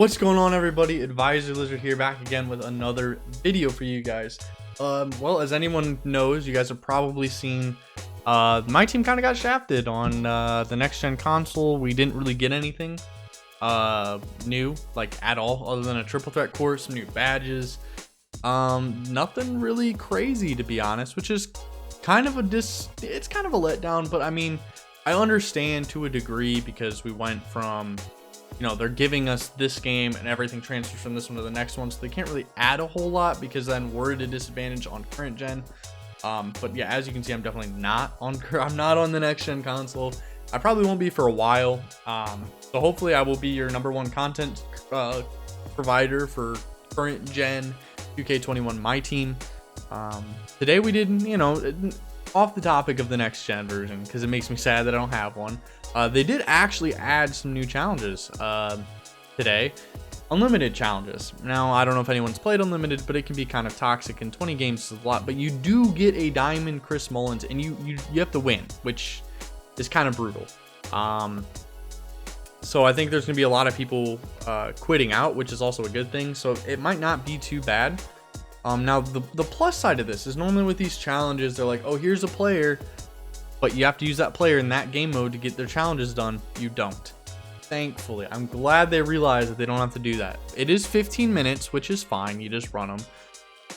What's going on, everybody? Advisor Lizard here, back again with another video for you guys. Well, as anyone knows, you guys have probably seen my team kind of got shafted on the next gen console. We didn't really get anything new, like at all, other than a triple threat course, some new badges. Nothing really crazy, to be honest, which is kind of it's kind of a letdown. But I mean, I understand to a degree, because we went from, you know, they're giving us this game and everything transfers from this one to the next one, so they can't really add a whole lot, because then we're at a disadvantage on current gen. But yeah, as you can see, I'm definitely not on the next gen console. I probably won't be for a while. So hopefully I will be your #1 content provider for current gen 2K21 MyTeam. Today we did, you know, off the topic of the next gen version, because it makes me sad that I don't have one. They did actually add some new challenges today. Unlimited challenges. Now, I don't know if anyone's played Unlimited, but it can be kind of toxic, and 20 games is a lot. But you do get a Diamond Chris Mullins, and you have to win, which is kind of brutal. So I think there's going to be a lot of people quitting out, which is also a good thing. So it might not be too bad. Now, the plus side of this is normally with these challenges, they're like, oh, here's a player, but you have to use that player in that game mode to get their challenges done. You don't. Thankfully, I'm glad they realized that they don't have to do that. It is 15 minutes, which is fine. You just run them.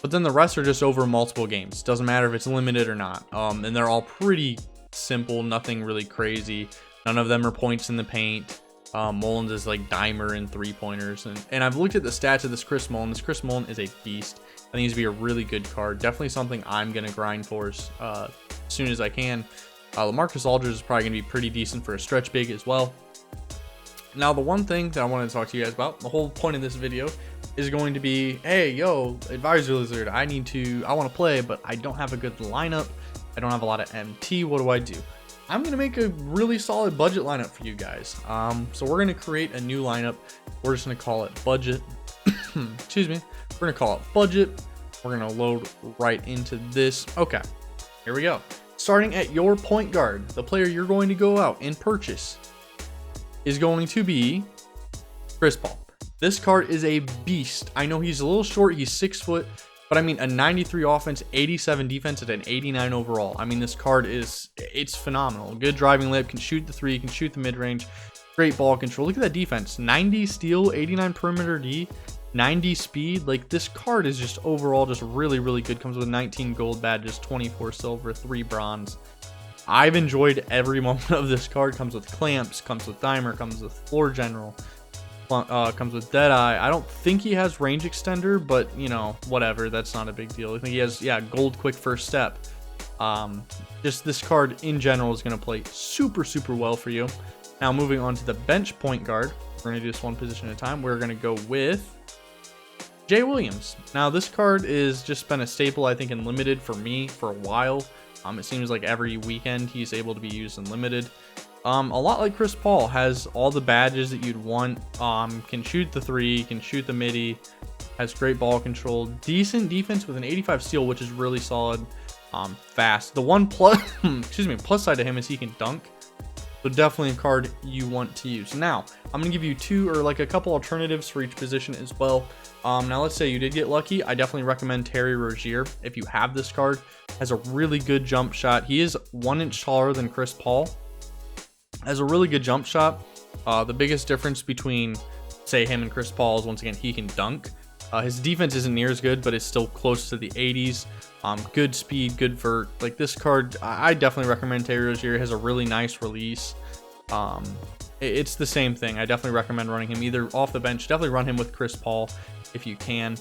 But then the rest are just over multiple games. Doesn't matter if it's limited or not. And they're all pretty simple. Nothing really crazy. None of them are points in the paint. Mullins is like dimer and 3-pointers. And I've looked at the stats of this Chris Mullin. This Chris Mullin is a beast. I think he's going to be a really good card. Definitely something I'm going to grind for as soon as I can. LaMarcus Aldridge is probably going to be pretty decent for a stretch big as well. Now, the one thing that I wanted to talk to you guys about, the whole point of this video, is going to be, hey, yo, Advisor Lizard, I want to play, but I don't have a good lineup. I don't have a lot of MT. What do I do? I'm going to make a really solid budget lineup for you guys. So we're going to create a new lineup. We're just going to call it budget. Excuse me. We're going to call it budget. We're going to load right into this. Okay, here we go. Starting at your point guard, the player you're going to go out and purchase is going to be Chris Paul. This card is a beast. I know he's a little short. He's 6 foot, but I mean, a 93 offense, 87 defense, and an 89 overall. I mean, this card it's phenomenal. Good driving layup, can shoot the 3, can shoot the mid range, great ball control. Look at that defense. 90 steal, 89 perimeter D, 90 speed. Like, this card is just overall just really, really good. Comes with 19 gold badges, 24 silver, 3 bronze. I've enjoyed every moment of this card. Comes with clamps, comes with dimer, comes with floor general, comes with deadeye. I don't think he has range extender, but you know, whatever, that's not a big deal. I think he has, yeah, gold quick first step. Just this card in general is going to play super, super well for you. Now, moving on to the bench point guard, we're going to do this one position at a time. We're going to go with Jay Williams. Now, this card is just been a staple, I think, in limited for me for a while. It seems like every weekend he's able to be used in limited. A lot like Chris Paul, has all the badges that you'd want. Can shoot the 3, can shoot the midi, has great ball control, decent defense with an 85 steal, which is really solid. Fast. The one plus, excuse me, plus side to him is he can dunk. So definitely a card you want to use. Now, I'm going to give you a couple alternatives for each position as well. Now, let's say you did get lucky. I definitely recommend Terry Rozier. If you have this card, has a really good jump shot. He is 1 inch taller than Chris Paul. Has a really good jump shot. The biggest difference between, say, him and Chris Paul is, once again, he can dunk. His defense isn't near as good, but it's still close to the 80s. Good speed, good vert. Like, this card, I definitely recommend Terry Rozier. Has a really nice release. It's the same thing. I definitely recommend running him either off the bench. Definitely run him with Chris Paul if you can.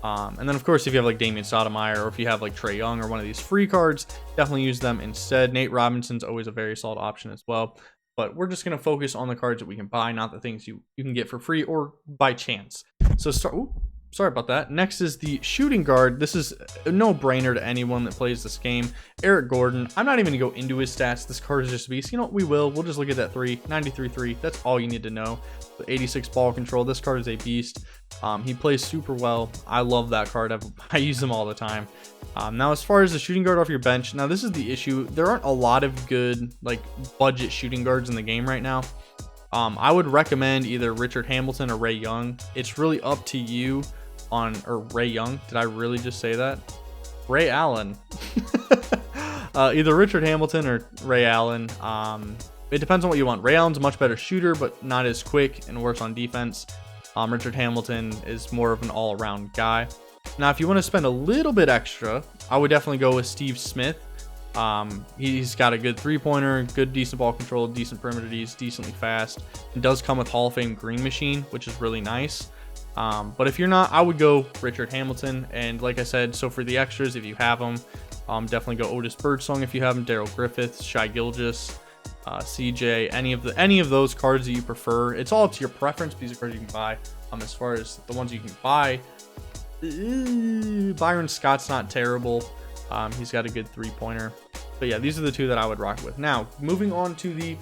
And then, of course, if you have like Damian Sotomayor, or if you have like Trae Young or one of these free cards, definitely use them instead. Nate Robinson's always a very solid option as well. But we're just going to focus on the cards that we can buy, not the things you can get for free or by chance. So sorry about that. Next is the shooting guard. This is a no-brainer to anyone that plays this game. Eric Gordon. I'm not even going to go into his stats. This card is just a beast. You know what? We'll just look at that 3. 93-3. That's all you need to know. The 86 ball control. This card is a beast. He plays super well. I love that card. I use him all the time. Now, as far as the shooting guard off your bench, now this is the issue. There aren't a lot of good, like, budget shooting guards in the game right now. I would recommend either Richard Hamilton or Ray Young. It's really up to you or Ray Young. Did I really just say that? Ray Allen. Either Richard Hamilton or Ray Allen. It depends on what you want. Ray Allen's a much better shooter, but not as quick and works on defense. Richard Hamilton is more of an all-around guy. Now, if you want to spend a little bit extra, I would definitely go with Steve Smith. He's got a good three-pointer, good decent ball control, decent perimeter, he's decently fast. It does come with Hall of Fame green machine, which is really nice. But if you're not, I would go Richard Hamilton. And like I said, so for the extras, if you have them, definitely go Otis Birdsong if you have them, Daryl Griffiths, Shai Gilgeous, CJ, any of those cards that you prefer. It's all up to your preference. These are cards you can buy. As far as the ones you can buy, Byron Scott's not terrible. He's got a good three-pointer. But yeah, these are the two that I would rock with. Now, moving on to the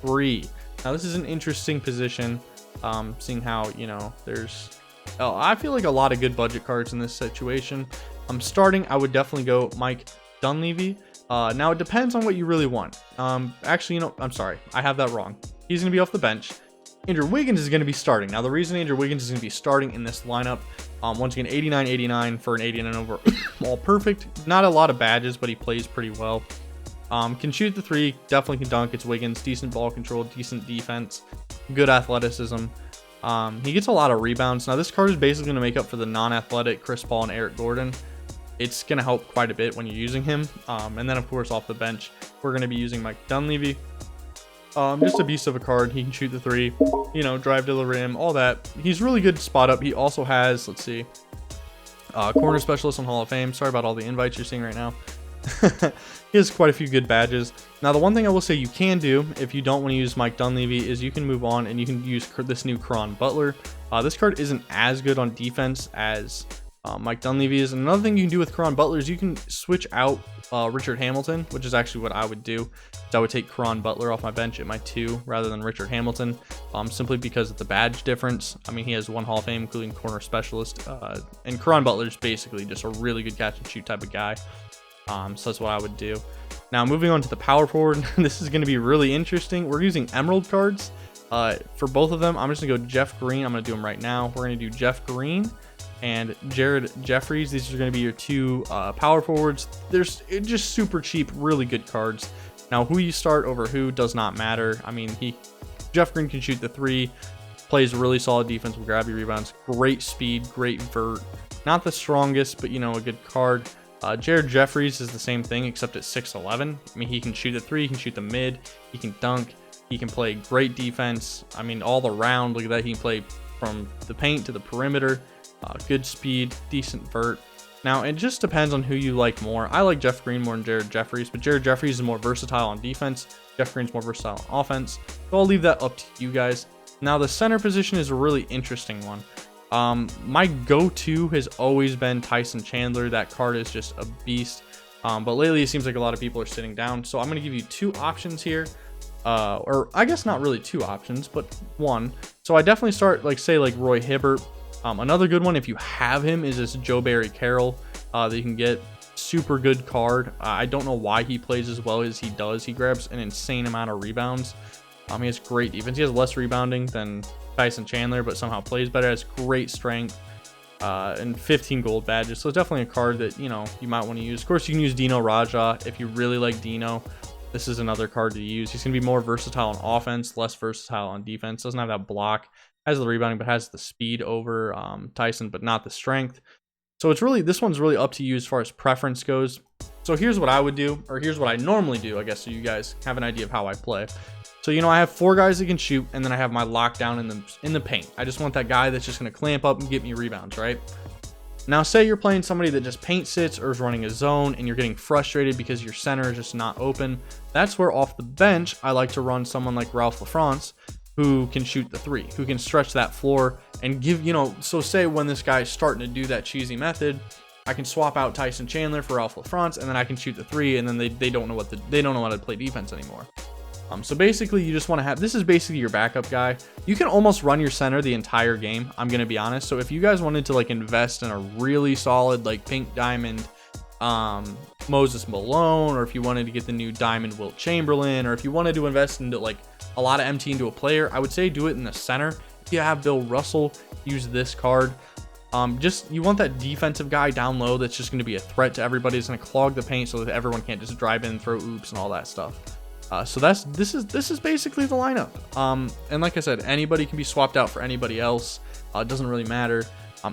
3. Now, this is an interesting position, seeing how, you know, I feel like a lot of good budget cards in this situation. Starting, I would definitely go Mike Dunleavy. Now, it depends on what you really want. Actually, you know, I'm sorry. I have that wrong. He's going to be off the bench. Andrew Wiggins is going to be starting. Now, the reason Andrew Wiggins is going to be starting in this lineup, once again, 89-89 for an 89 over all perfect. Not a lot of badges, but he plays pretty well. Can shoot the 3, definitely can dunk. It's Wiggins, decent ball control, decent defense, good athleticism. He gets a lot of rebounds. Now, this card is basically going to make up for the non-athletic Chris Paul and Eric Gordon. It's going to help quite a bit when you're using him. And then, of course, off the bench, we're going to be using Mike Dunleavy. Just a beast of a card. He can shoot the 3, you know, drive to the rim, all that. He's really good spot up. He also has, let's see, corner specialist on Hall of Fame. Sorry about all the invites you're seeing right now. He has quite a few good badges. Now, the one thing I will say you can do if you don't want to use Mike Dunleavy is you can move on and you can use this new Caron Butler. This card isn't as good on defense as Mike Dunleavy is. And another thing you can do with Caron Butler is you can switch out Richard Hamilton, which is actually what I would do. So I would take Caron Butler off my bench at my 2 rather than Richard Hamilton, simply because of the badge difference. I mean, he has 1 Hall of Fame, including corner specialist, and Caron Butler is basically just a really good catch and shoot type of guy. So that's what I would do. Now, moving on to the power forward, this is going to be really interesting. We're using Emerald cards for both of them. I'm just going to go Jeff Green. I'm going to do them right now. We're going to do Jeff Green and Jared Jeffries. These are going to be your 2 power forwards. They're just super cheap, really good cards. Now, who you start over who does not matter. I mean, Jeff Green can shoot the 3, plays really solid defense, will grab your rebounds, great speed, great vert. Not the strongest, but, you know, a good card. Jared Jeffries is the same thing, except at 6'11". I mean, he can shoot the 3, he can shoot the mid, he can dunk, he can play great defense. I mean, all around, look at that. He can play from the paint to the perimeter. Good speed, decent vert. Now, it just depends on who you like more. I like Jeff Green more than Jared Jeffries, but Jared Jeffries is more versatile on defense. Jeff Green's more versatile on offense. So I'll leave that up to you guys. Now, the center position is a really interesting one. My go-to has always been Tyson Chandler. That card is just a beast. But lately, it seems like a lot of people are sitting down. So I'm going to give you 2 options here. Or I guess not really 2 options, but 1. So I definitely start, say Roy Hibbert. Another good one, if you have him, is this Joe Barry Carroll that you can get. Super good card. I don't know why he plays as well as he does. He grabs an insane amount of rebounds. He has great defense. He has less rebounding than Tyson Chandler, but somehow plays better. Has great strength and 15 gold badges. So it's definitely a card that, you know, you might want to use. Of course, you can use Dino Raja if you really like Dino. This is another card to use. He's going to be more versatile on offense, less versatile on defense. Doesn't have that block. Has the rebounding, but has the speed over Tyson, but not the strength. So it's really, this one's really up to you as far as preference goes. So here's what I would do, or here's what I normally do, I guess, so you guys have an idea of how I play. So, you know, I have 4 guys that can shoot, and then I have my lockdown in the paint. I just want that guy that's just going to clamp up and get me rebounds, right? Now, say you're playing somebody that just paint sits or is running a zone, and you're getting frustrated because your center is just not open. That's where off the bench, I like to run someone like Ralph LaFrance, who can shoot the 3, who can stretch that floor and give, you know, so say when this guy's starting to do that cheesy method, I can swap out Tyson Chandler for Ralph LaFrance, and then I can shoot the 3, and then they don't know how to play defense anymore. So basically, you just want to have, this is basically your backup guy. You can almost run your center the entire game, I'm going to be honest. So if you guys wanted to invest in a really solid pink diamond Moses Malone, or if you wanted to get the new diamond Wilt Chamberlain, or if you wanted to invest into a lot of MT into a player, I would say do it in the center. If you have Bill Russell, use this card. Just you want that defensive guy down low that's just going to be a threat to everybody. It's going to clog the paint so that everyone can't just drive in, throw oops, and all that stuff. So this is basically the lineup. And like I said, anybody can be swapped out for anybody else. It doesn't really matter.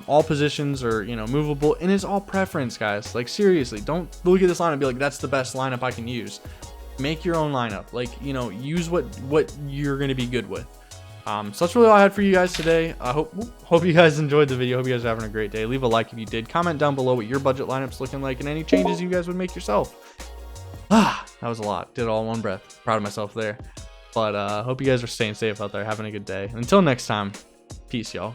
All positions are, you know, movable, and it's all preference, guys. Like, seriously, don't look at this lineup and be like, that's the best lineup I can use. Make your own lineup. Like, you know, use what you're going to be good with. So that's really all I had for you guys today. I hope you guys enjoyed the video. Hope you guys are having a great day. Leave a like if you did. Comment down below what your budget lineup's looking like and any changes you guys would make yourself. That was a lot. Did it all in one breath. Proud of myself there. But hope you guys are staying safe out there, having a good day. Until next time, peace, y'all.